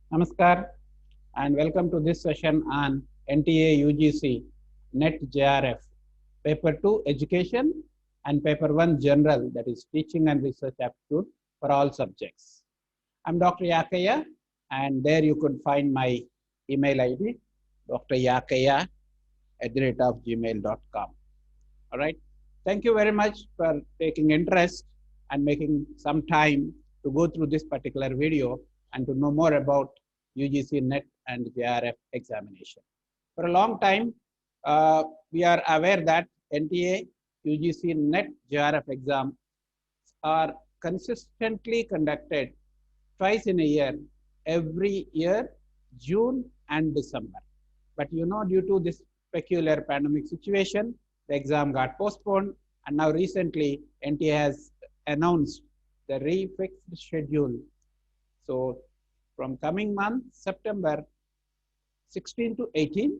Namaskar and welcome to this session on NTA UGC NET JRF Paper 2 Education and Paper 1 General, that is Teaching and Research Aptitude for all subjects. I'm Dr. Yakaya, and there you could find my email ID, dryakaya@gmail.com. All right. Thank you very much for taking interest and making some time to go through this particular video and to know more about UGC NET and JRF examination. For a long time, we are aware that NTA, UGC NET, JRF exam are consistently conducted twice in a year, every year, June and December. But due to this peculiar pandemic situation, the exam got postponed, and now recently NTA has announced the refixed schedule. So from coming month, September 16 to 18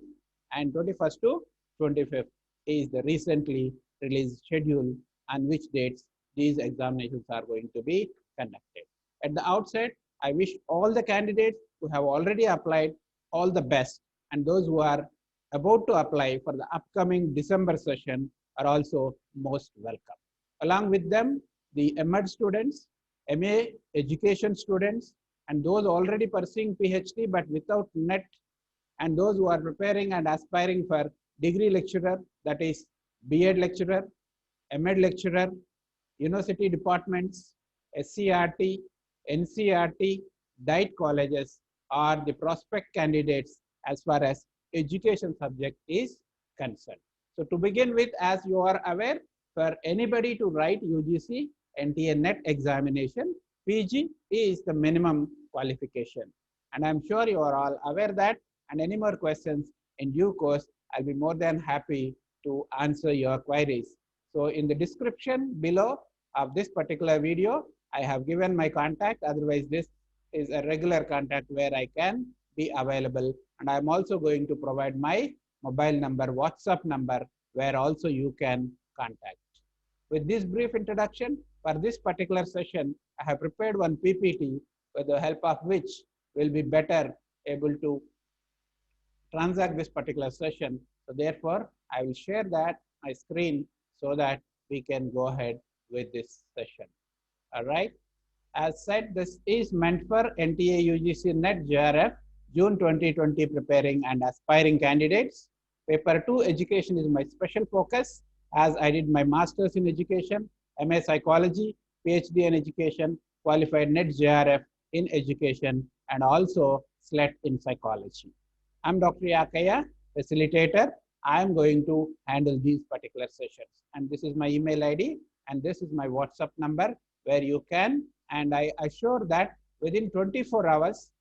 and 21st to 25th is the recently released schedule on which dates these examinations are going to be conducted. At the outset, I wish all the candidates who have already applied all the best, and those who are about to apply for the upcoming December session are also most welcome. Along with them, the MEd students, MA education students, and those already pursuing PhD but without NET, and those who are preparing and aspiring for degree lecturer, that is B.Ed lecturer, MEd lecturer, university departments, SCRT, NCRT, diet colleges are the prospect candidates as far as education subject is concerned. So to begin with, as you are aware, for anybody to write UGC NTA NET examination, PG is the minimum qualification. And I'm sure you are all aware that, and any more questions in due course, I'll be more than happy to answer your queries. So in the description below of this particular video, I have given my contact. Otherwise, this is a regular contact where I can be available. And I'm also going to provide my mobile number, WhatsApp number, where also you can contact. With this brief introduction, for this particular session, I have prepared one PPT with the help of which we'll be better able to transact this particular session. So therefore, I will share that my screen so that we can go ahead with this session. All right. As said, this is meant for NTA UGC NET JRF June 2020 preparing and aspiring candidates. Paper 2 education is my special focus, as I did my master's in education, MA psychology, PhD in education, qualified NET JRF in education, and also SLET in psychology. I'm Dr. Yakaya, facilitator. I am going to handle these particular sessions. And this is my email ID, and this is my WhatsApp number where you can, and I assure that within 24 hours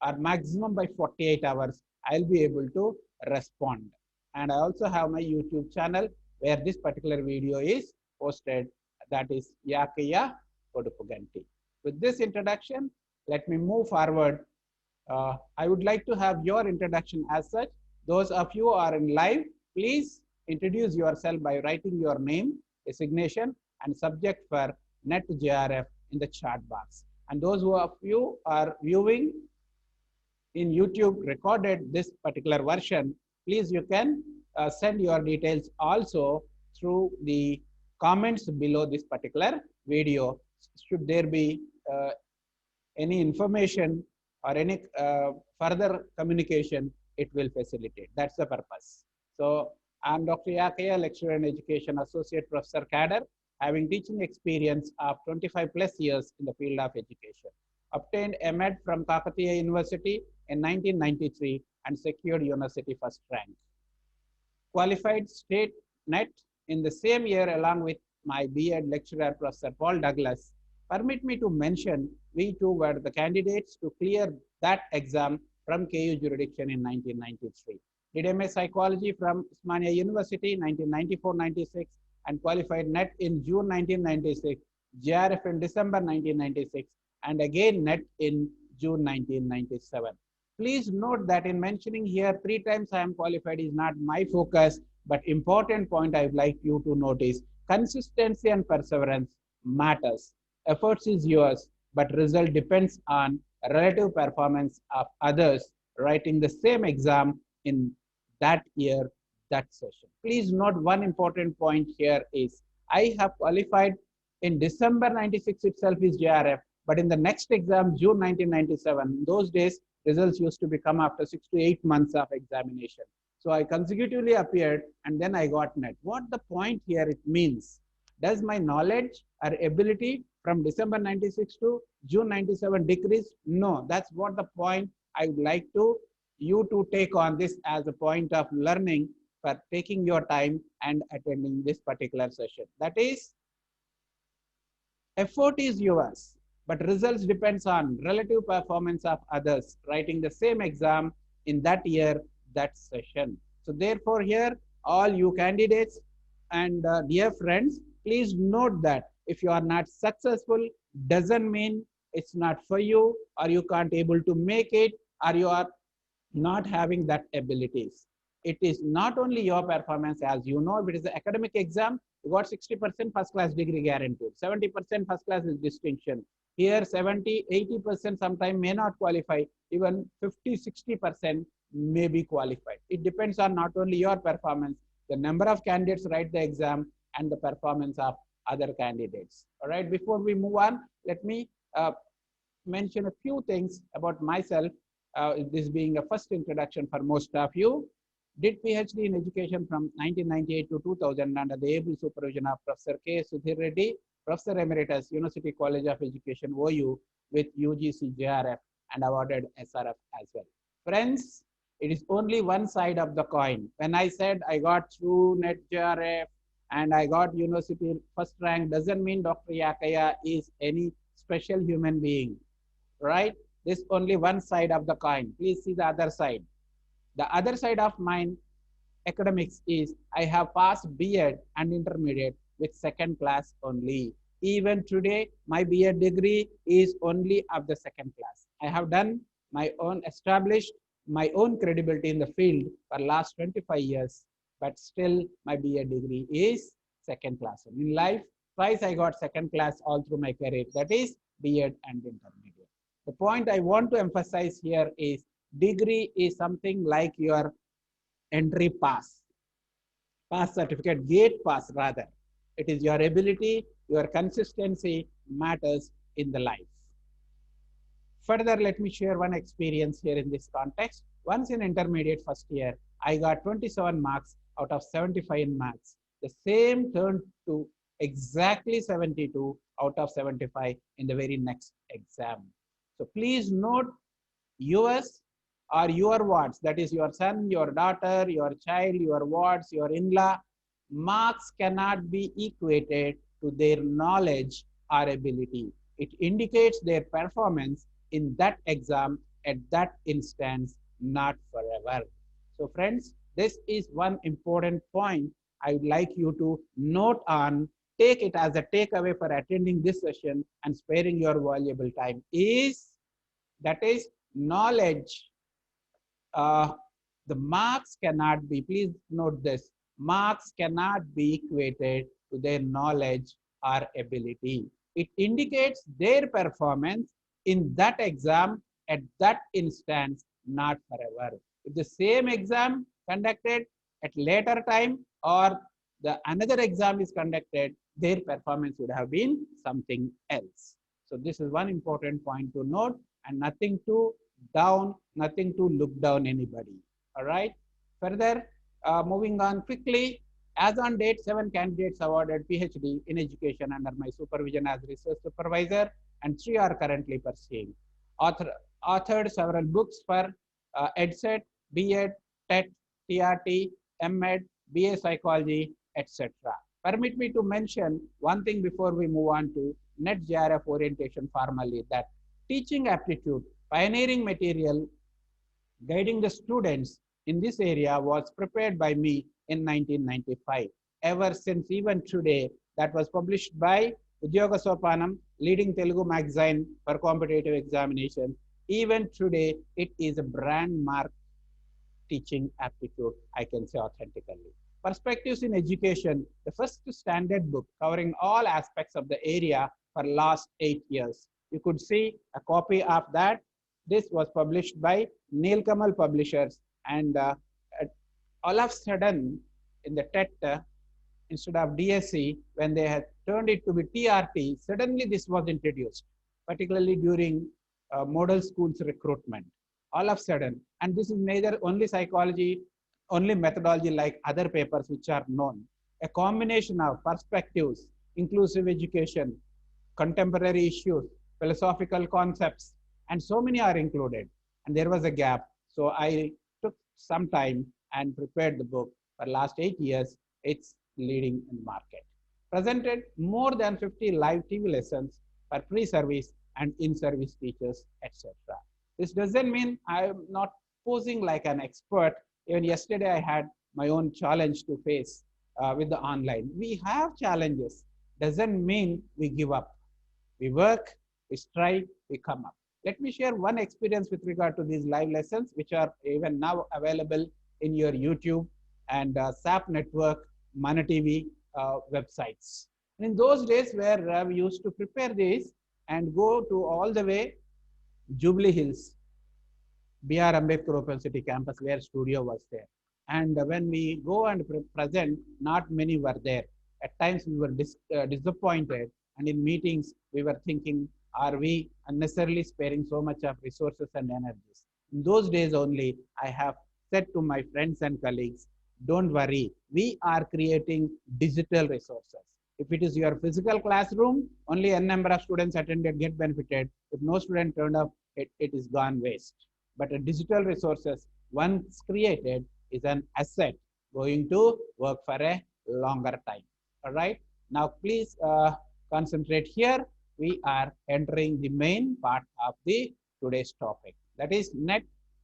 or maximum by 48 hours, I'll be able to respond. And I also have my YouTube channel where this particular video is posted, that is Yakaya Kodupuganti. With this introduction, let me move forward. I would like to have your introduction as such. Those of you who are in live, please introduce yourself by writing your name, designation, and subject for NET JRF in the chat box. And those of you are viewing in YouTube recorded this particular version, please you can send your details also through the comments below this particular video. Should there be any information or any further communication, it will facilitate. That's the purpose. So I'm Dr. Yakaya, lecturer in education, associate professor cadre, having teaching experience of 25 plus years in the field of education. Obtained MEd from Kakatiya University in 1993 and secured university first rank. Qualified state NET in the same year along with my B.Ed lecturer, Professor Paul Douglas. Permit me to mention, we too were the candidates to clear that exam from KU jurisdiction in 1993. Did MA psychology from Osmania University 1994-96 and qualified NET in June 1996, JRF in December 1996, and again NET in June 1997. Please note that in mentioning here 3 times I am qualified is not my focus, but important point I would like you to notice: consistency and perseverance matters. Efforts is yours, but result depends on relative performance of others writing the same exam in that year, that session. Please note one important point here is I have qualified in December 96 itself is JRF, but in the next exam, June 1997, those days, results used to become after 6 to 8 months of examination. So I consecutively appeared and then I got net. What the point here it means? Does my knowledge or ability from December 96 to June 97 decrease? No, that's what the point I would like you to take on this as a point of learning for taking your time and attending this particular session. That is, effort is yours, but results depends on relative performance of others writing the same exam in that year, that session. So therefore here, all you candidates and dear friends, please note that if you are not successful, doesn't mean it's not for you or you can't able to make it or you are not having that abilities. It is not only your performance, as you know, if it is an academic exam, you got 60% first class degree guaranteed, 70% first class with distinction. Here 70, 80% sometimes may not qualify, even 50, 60% may be qualified. It depends on not only your performance, the number of candidates write the exam and the performance of other candidates. All right, before we move on, let me mention a few things about myself. This being a first introduction for most of you. Did PhD in education from 1998 to 2000 under the able supervision of Professor K. Sudhir Reddy, Professor Emeritus, University College of Education, OU, with UGC JRF and awarded SRF as well. Friends, it is only one side of the coin. When I said I got through NET JRF and I got university first rank, doesn't mean Dr. Yakaya is any special human being, right? This only one side of the coin. Please see the other side. The other side of mine academics is I have passed B.Ed and intermediate with second class only. Even today, my B.Ed degree is only of the second class. I have done my own, established my own credibility in the field for last 25 years, but still my B.Ed degree is second class. In life, twice I got second class all through my career. That is B.Ed and intermediate. The point I want to emphasize here is degree is something like your entry pass certificate, gate pass rather. It is your ability, your consistency matters in the life. Further, let me share one experience here in this context. Once in intermediate first year, I got 27 marks out of 75 in maths. The same turned to exactly 72 out of 75 in the very next exam. So please note yours or your wards, that is your son, your daughter, your child, your wards, your in-law, marks cannot be equated to their knowledge or ability. It indicates their performance in that exam at that instance, not forever. So friends, this is one important point I would like you to note on, take it as a takeaway for attending this session and sparing your valuable time is, that is knowledge. The marks cannot be, please note this, marks cannot be equated to their knowledge or ability. It indicates their performance in that exam at that instance, not forever. If the same exam conducted at later time or the another exam is conducted, their performance would have been something else. So this is one important point to note, and nothing to down, nothing to look down anybody. All right. Further, moving on quickly, as on date, 7 candidates awarded PhD in education under my supervision as research supervisor, and 3 are currently pursuing. Authored several books for EdSet, B.Ed, TET, TRT, M.Ed, BA Psychology, etc. Permit me to mention one thing before we move on to NET JRF orientation formally, that teaching aptitude, pioneering material, guiding the students in this area was prepared by me in 1995. Ever since even today, that was published by Udyoga Sopanam, leading Telugu magazine for competitive examination. Even today, it is a brand mark teaching aptitude, I can say authentically. Perspectives in Education, the first standard book covering all aspects of the area for last 8 years. You could see a copy of that This was published by Nilkamal Publishers, and all of a sudden, in the TET, instead of DSC, when they had turned it to be TRT, suddenly this was introduced, particularly during model schools recruitment. All of a sudden, and this is neither only psychology, only methodology like other papers which are known. A combination of perspectives, inclusive education, contemporary issues, philosophical concepts, and so many are included. And there was a gap. So I took some time and prepared the book. For last 8 years, it's leading in the market. Presented more than 50 live TV lessons for pre-service and in-service teachers, etc. This doesn't mean I'm not posing like an expert. Even yesterday, I had my own challenge to face with the online. We have challenges. Doesn't mean we give up. We work, we strive, we come up. Let me share one experience with regard to these live lessons, which are even now available in your YouTube and SAP Network, Mana TV websites. And in those days where we used to prepare this and go to all the way Jubilee Hills, B.R. Ambedkar Open City campus where studio was there. And when we go and present, not many were there. At times we were disappointed, and in meetings we were thinking, are we unnecessarily sparing so much of resources and energies? In those days only, I have said to my friends and colleagues, don't worry, we are creating digital resources. If it is your physical classroom, only n number of students attended, get benefited. If no student turned up, it is gone waste. But a digital resources, once created, is an asset going to work for a longer time. All right. Now, please concentrate here. We are entering the main part of the today's topic. That is NET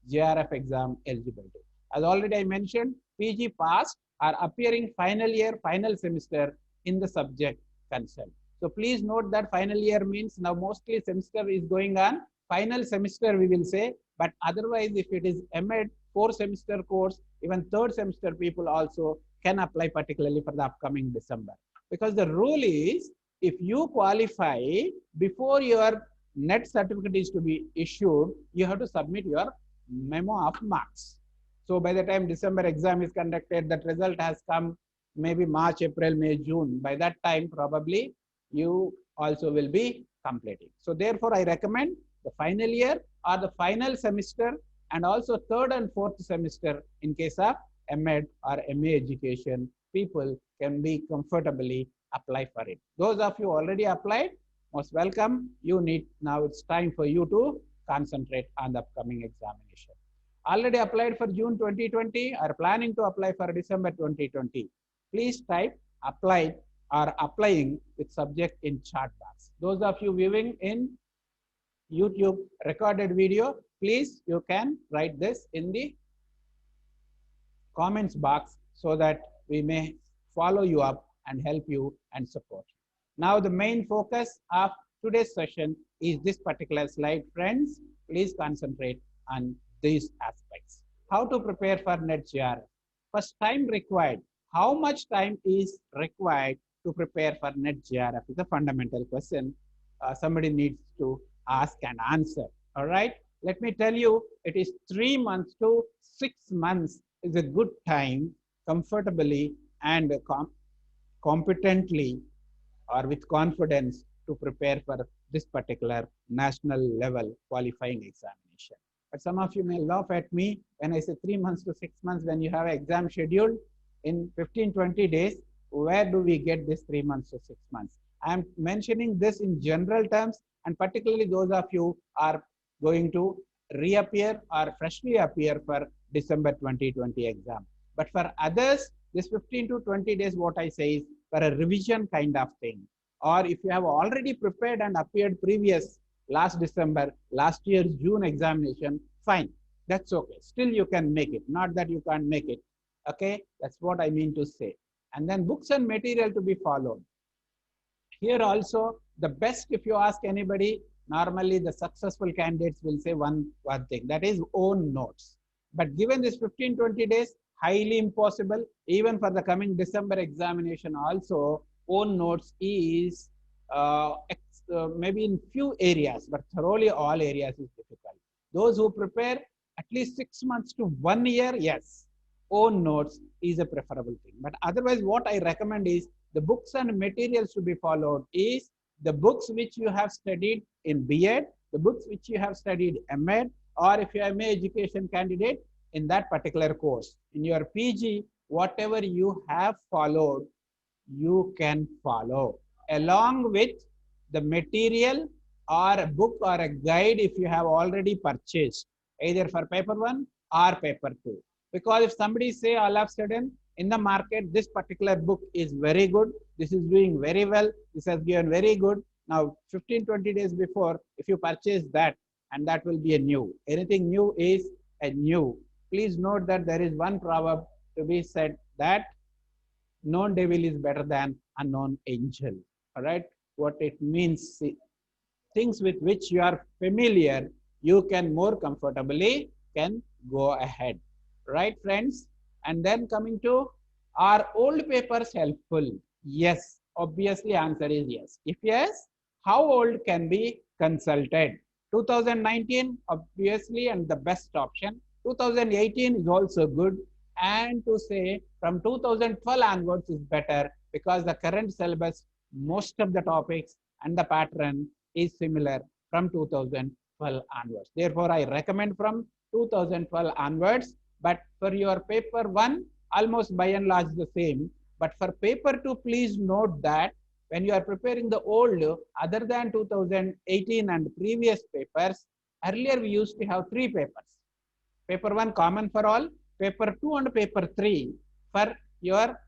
JRF exam eligibility. As already I mentioned, PG passed are appearing final year, final semester in the subject concerned. So please note that final year means now mostly semester is going on. Final semester we will say, but otherwise if it is MEd 4-semester course, even 3rd semester people also can apply, particularly for the upcoming December. Because the rule is, if you qualify before your NET certificate is to be issued, you have to submit your memo of marks. So by the time December exam is conducted, that result has come maybe March, April, May, June. By that time, probably you also will be completing. So therefore, I recommend the final year or the final semester, and also 3rd and 4th semester in case of MEd or MA education, people can be comfortably apply for it. Those of you already applied, most welcome. You need, now it's time for you to concentrate on the upcoming examination. Already applied for June 2020 or planning to apply for December 2020. Please type applied or applying with subject in chat box. Those of you viewing in YouTube recorded video, please, you can write this in the comments box so that we may follow you up and help you and support you. Now the main focus of today's session is this particular slide. Friends, please concentrate on these aspects. How to prepare for NET JRF? First, time required. How much time is required to prepare for NET JRF is a fundamental question somebody needs to ask and answer. All right. Let me tell you, it is 3 months to 6 months is a good time, comfortably and competently or with confidence to prepare for this particular national level qualifying examination. But some of you may laugh at me when I say 3 months to 6 months when you have an exam scheduled in 15-20 days. Where do we get this 3 months to 6 months? I am mentioning this in general terms, and particularly those of you are going to reappear or freshly appear for December 2020 exam. But for others, this 15 to 20 days, what I say is for a revision kind of thing. Or if you have already prepared and appeared previous last December, last year's June examination, fine. That's okay. Still you can make it. Not that you can't make it. Okay, that's what I mean to say. And then books and material to be followed. Here also, the best, if you ask anybody, normally the successful candidates will say one thing, that is own notes. But given this 15-20 days, highly impossible. Even for the coming December examination also, own notes is maybe in few areas, but thoroughly all areas is difficult. Those who prepare at least 6 months to 1 year, yes, own notes is a preferable thing. But otherwise, what I recommend is the books and materials to be followed is the books which you have studied in B.Ed, the books which you have studied M.Ed, or if you are MA education candidate in that particular course. In your PG, whatever you have followed, you can follow along with the material or a book or a guide if you have already purchased either for paper 1 or paper 2. Because if somebody say all of a sudden in the market this particular book is very good, this is doing very well, this has given very good, now 15-20 days before if you purchase that, and that will be a new, anything new is a new. Please note that there is one proverb to be said that known devil is better than unknown angel. All right, what it means, things with which you are familiar, you can more comfortably can go ahead. Right, friends? And then coming to, are old papers helpful? Yes, obviously answer is yes. If yes, how old can be consulted? 2019 obviously and the best option. 2018 is also good, and to say from 2012 onwards is better because the current syllabus, most of the topics and the pattern is similar from 2012 onwards. Therefore, I recommend from 2012 onwards. But for your paper 1, almost by and large the same. But for paper 2, please note that when you are preparing the old, other than 2018 and previous papers, earlier we used to have 3 papers. Paper 1 common for all, paper 2 and paper 3 for your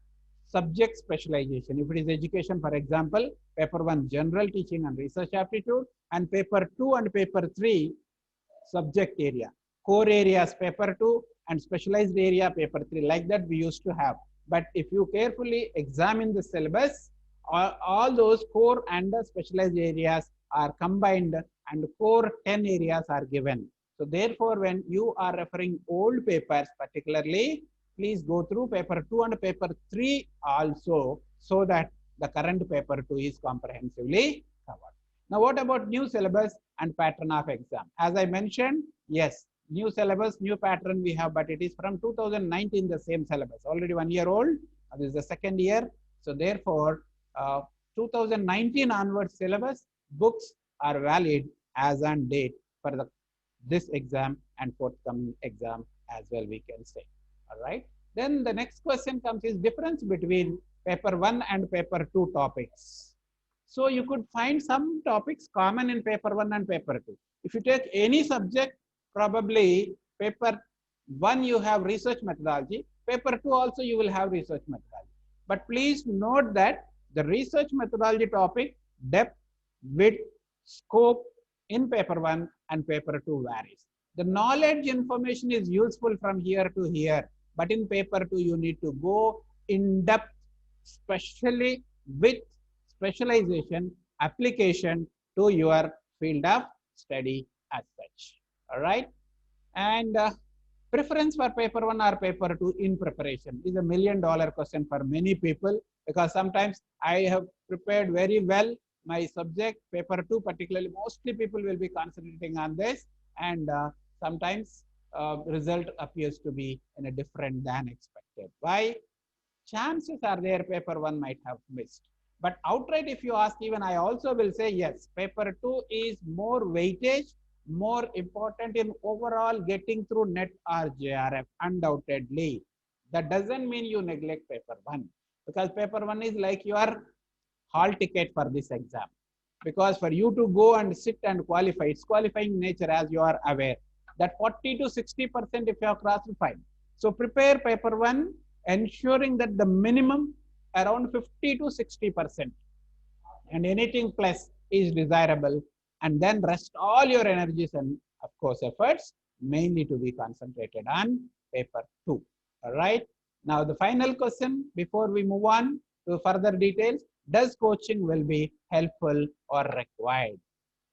subject specialization. If it is education, for example, paper 1 general teaching and research aptitude, and paper 2 and paper 3 subject area. Core areas paper 2 and specialized area paper 3, like that we used to have. But if you carefully examine the syllabus, all those core and specialized areas are combined and core 10 areas are given. So therefore, when you are referring old papers particularly, please go through paper 2 and paper 3 also, so that the current paper 2 is comprehensively covered. Now, what about new syllabus and pattern of exam? As I mentioned, yes, new syllabus, new pattern we have, but it is from 2019, the same syllabus, already 1 year old. This is the second year. So therefore, 2019 onwards syllabus books are valid as on date for this exam and forthcoming exam as well, we can say. All right. Then the next question comes is difference between paper 1 and paper 2 topics. So you could find some topics common in paper 1 and paper 2. If you take any subject, probably paper 1 you have research methodology, paper 2 also you will have research methodology. But please note that the research methodology topic depth, width, scope in paper 1 and paper 2 varies. The knowledge information is useful from here to here, but in paper 2 you need to go in depth, especially with specialization application to your field of study as such. All right. And preference for paper 1 or paper 2 in preparation is $1 million question for many people, because sometimes I have prepared very well my subject paper 2 particularly, mostly people will be concentrating on this, and sometimes result appears to be in a different than expected. Why? Chances are there paper 1 might have missed. But outright if you ask, even I also will say yes, paper 2 is more weightage, more important in overall getting through NET or JRF, undoubtedly. That doesn't mean you neglect paper 1, because paper 1 is like your hall ticket for this exam. Because for you to go and sit and qualify, it's qualifying nature, as you are aware, that 40 to 60% if you have crossed, fine. So prepare paper 1, ensuring that the minimum around 50 to 60%, and anything plus is desirable, and then rest all your energies and of course efforts mainly to be concentrated on paper 2. All right. Now the final question before we move on to further details: does coaching will be helpful or required?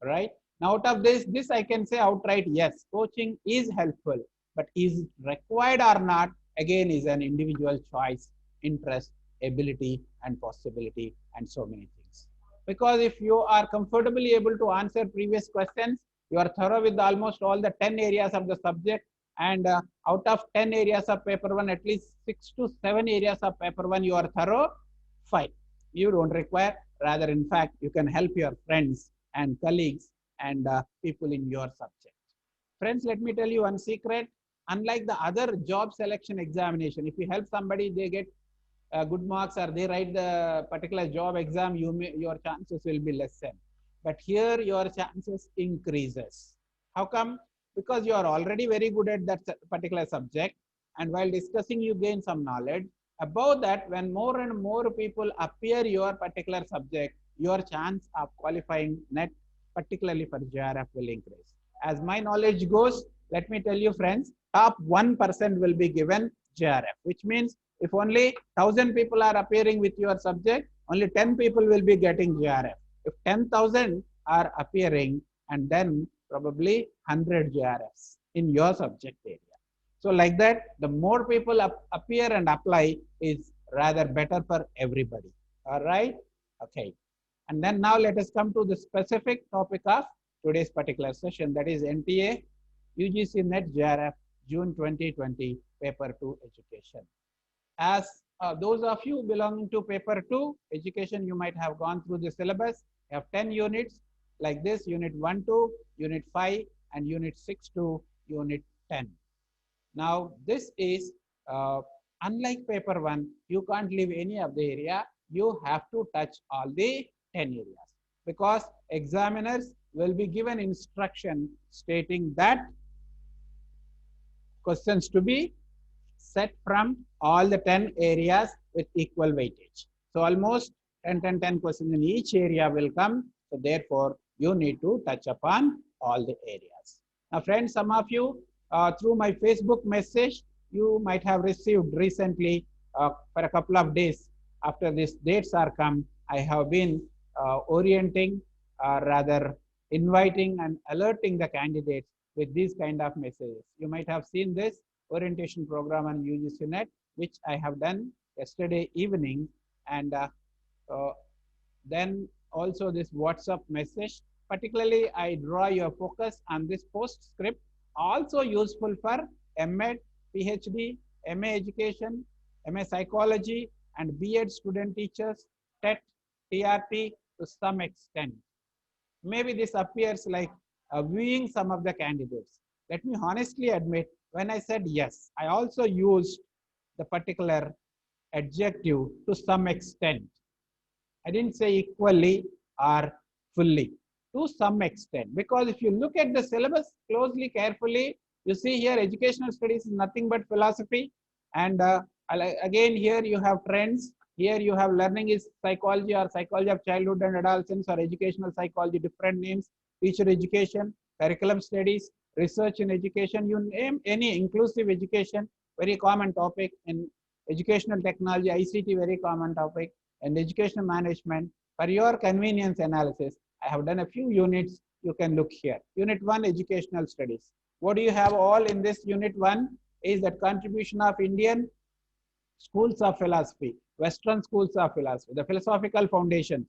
All right. Now out of this I can say outright yes, coaching is helpful, but is required or not, again, is an individual choice, interest, ability and possibility and so many things. Because if you are comfortably able to answer previous questions, You are thorough with almost all the 10 areas of the subject, and out of 10 areas of paper 1, at least 6 to 7 areas of paper 1 you are thorough, fine. You don't require, rather in fact, you can help your friends and colleagues and people in your subject. Friends, let me tell you one secret. Unlike the other job selection examination, if you help somebody, they get good marks or they write the particular job exam, your chances will be lessen. But here your chances increases. How come? Because you are already very good at that particular subject, and while discussing you gain some knowledge. Above that, when more and more people appear your particular subject, your chance of qualifying net, particularly for JRF, will increase. As my knowledge goes, let me tell you friends, top 1% will be given JRF, which means if only 1,000 people are appearing with your subject, only 10 people will be getting JRF. If 10,000 are appearing, and then probably 100 JRFs in your subject area. So like that, the more people appear and apply is rather better for everybody. All right? Okay. And then now let us come to the specific topic of today's particular session, that is NTA UGC NET JRF June 2020 Paper 2 Education. As those of you belonging to paper 2 education, you might have gone through the syllabus. You have 10 units like this: unit 1 to unit 5 and unit 6 to unit 10. Now this is unlike paper 1, you can't leave any of the area. You have to touch all the 10 areas, because examiners will be given instruction stating that questions to be set from all the 10 areas with equal weightage. So almost 10 questions in each area will come. So therefore, you need to touch upon all the areas. Now friends, some of you through my Facebook message, you might have received recently for a couple of days after these dates are come, I have been orienting, rather inviting and alerting the candidates with these kind of messages. You might have seen this orientation program on UGC NET, which I have done yesterday evening, and then also this WhatsApp message. Particularly, I draw your focus on this postscript, also useful for MEd, PhD, MA Education, MA Psychology, and B.Ed student teachers, TET, TRT to some extent. Maybe this appears like viewing some of the candidates. Let me honestly admit, when I said yes, I also used the particular adjective to some extent. I didn't say equally or fully, to some extent. Because if you look at the syllabus closely, carefully, you see here educational studies is nothing but philosophy. And again, here you have trends. Here you have learning is psychology or psychology of childhood and adolescence or educational psychology, different names, teacher education, curriculum studies, research in education, you name any, inclusive education, very common topic. In educational technology, ICT, very common topic. And educational management. For your convenience analysis, I have done a few units. You can look here. Unit 1, educational studies. What do you have all in this unit 1 is that contribution of Indian schools of philosophy, Western schools of philosophy, the philosophical foundations.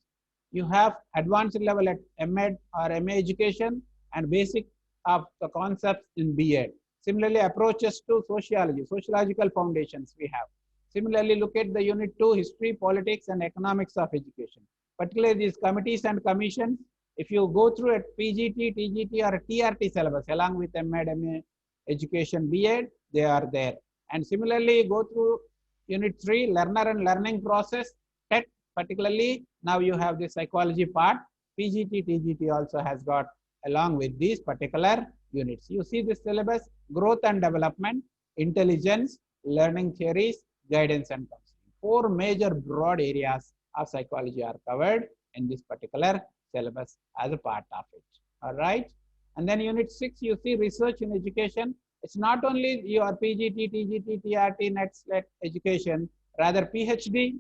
You have advanced level at MEd or MA education and basic of the concepts in B.Ed. Similarly, approaches to sociology, sociological foundations we have. Similarly, look at the unit 2, history, politics, and economics of education. Particularly these committees and commissions, if you go through at PGT, TGT, or TRT syllabus along with MEd, MA education, B.Ed, they are there. And similarly, go through unit 3, learner and learning process, TET, particularly now you have the psychology part. PGT, TGT also has got along with these particular units. You see the syllabus: growth and development, intelligence, learning theories, guidance and counseling. 4 major broad areas of psychology are covered in this particular syllabus as a part of it. All right. And then unit 6, you see research in education. It's not only your PGT, TGT, TRT, NET, SLET education, rather PhD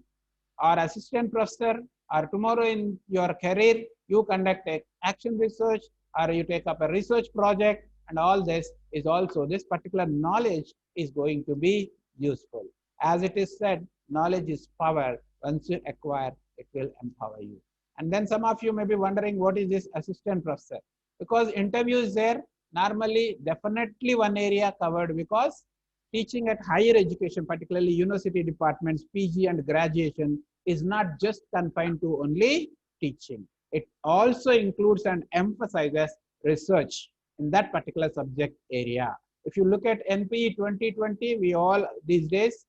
or assistant professor, or tomorrow in your career, you conduct action research or you take up a research project, and all this is also, this particular knowledge is going to be useful. As it is said, knowledge is power. Once you acquire, it will empower you. And then some of you may be wondering, what is this assistant professor? Because interview is there, normally definitely one area covered, because teaching at higher education, particularly university departments, PG and graduation, is not just confined to only teaching. It also includes and emphasizes research in that particular subject area. If you look at NPE 2020, we all these days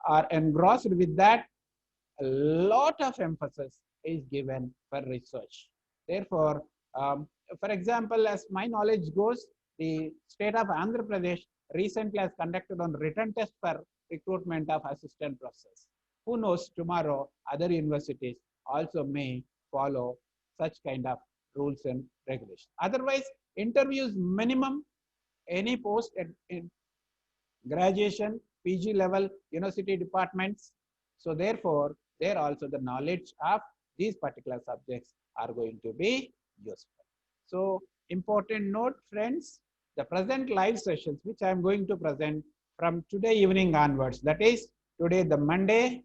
are engrossed with that. A lot of emphasis is given for research. Therefore, for example, as my knowledge goes, the state of Andhra Pradesh recently has conducted on written test for recruitment of assistant professors. Who knows, tomorrow other universities also may follow such kind of rules and regulations. Otherwise, interviews minimum any post in graduation, PG level, university departments. So therefore, there also the knowledge of these particular subjects are going to be useful. So important note, friends, the present live sessions, which I am going to present from today evening onwards, that is today the Monday,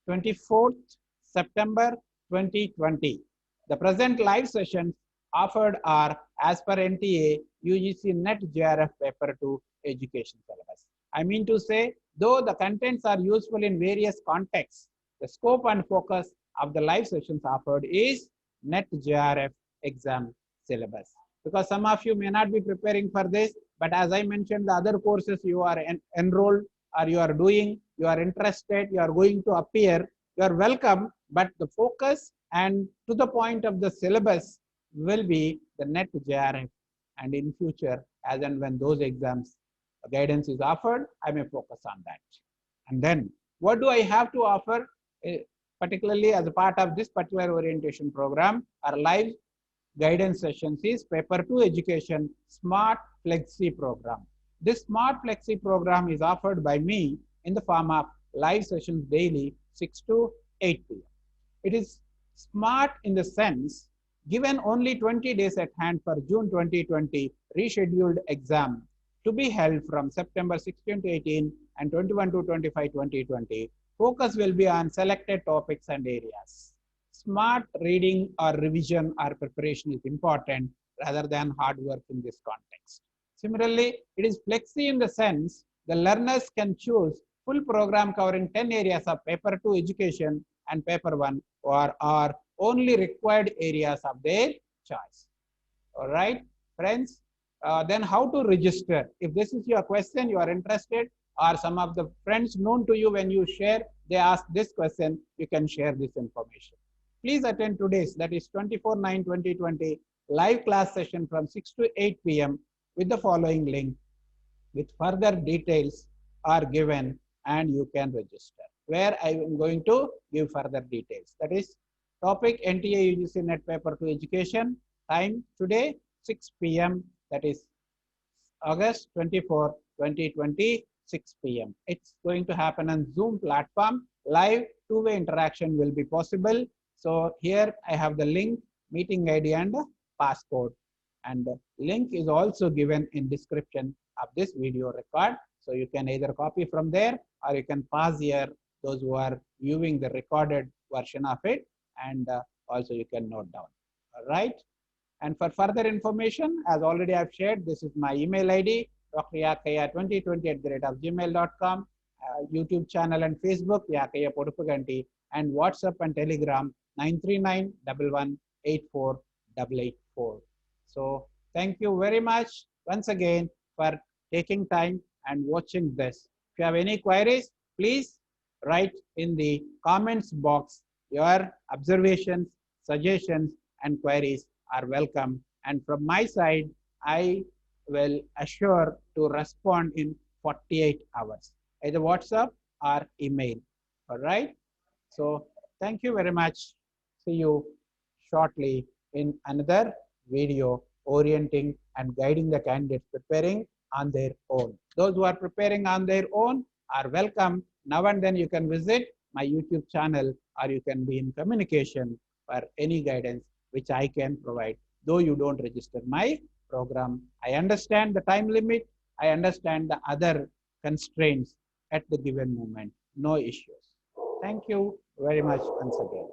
24th September 2020. The present live sessions offered are as per NTA UGC NET JRF paper 2 education syllabus. I mean to say, though the contents are useful in various contexts, the scope and focus of the live sessions offered is NET JRF exam syllabus. Because some of you may not be preparing for this, but as I mentioned, the other courses you are enrolled or you are doing, you are interested, you are going to appear, you are welcome, but the focus and to the point of the syllabus will be the NET JRF. And in future, as and when those exams guidance is offered, I may focus on that. And then what do I have to offer, particularly as a part of this particular orientation program? Our live guidance sessions is paper 2 education Smart Flexi program. This Smart Flexi program is offered by me in the form of live sessions daily 6 to 8 p.m. It is smart in the sense, given only 20 days at hand for June 2020 rescheduled exam to be held from September 16 to 18 and 21 to 25, 2020, focus will be on selected topics and areas. Smart reading or revision or preparation is important rather than hard work in this context. Similarly, it is flexi in the sense the learners can choose full program covering 10 areas of paper 2 education and paper 1 or are only required areas of their choice. All right, friends. Then how to register? If this is your question, you are interested, or some of the friends known to you when you share, they ask this question, you can share this information. Please attend today's, that is 24/9/2020 live class session from 6 to 8 p.m. with the following link, with further details are given and you can register. Where I am going to give further details. That is topic NTA UGC NET paper 2 education, time today 6 p.m. that is August 24, 2020, 6 p.m. It's going to happen on Zoom platform. Live two-way interaction will be possible. So here I have the link, meeting ID and passcode. And the link is also given in description of this video record. So you can either copy from there or you can pause here, those who are viewing the recorded version of it, and also you can note down. All right. And for further information, as already I've shared, this is my email ID, dryakaya2020@gmail.com, YouTube channel and Facebook, Yakaya Podupuganti, and WhatsApp and Telegram, 939-11-84-884. So thank you very much once again for taking time and watching this. If you have any queries, please write in the comments box. Your observations, suggestions, and queries are welcome. And from my side, I will assure to respond in 48 hours, either WhatsApp or email. All right. So thank you very much. See you shortly in another video orienting and guiding the candidates preparing on their own. Those who are preparing on their own are welcome. Now and then you can visit my YouTube channel or you can be in communication for any guidance which I can provide, though you don't register my program. I understand the time limit. I understand the other constraints at the given moment. No issues. Thank you very much once again.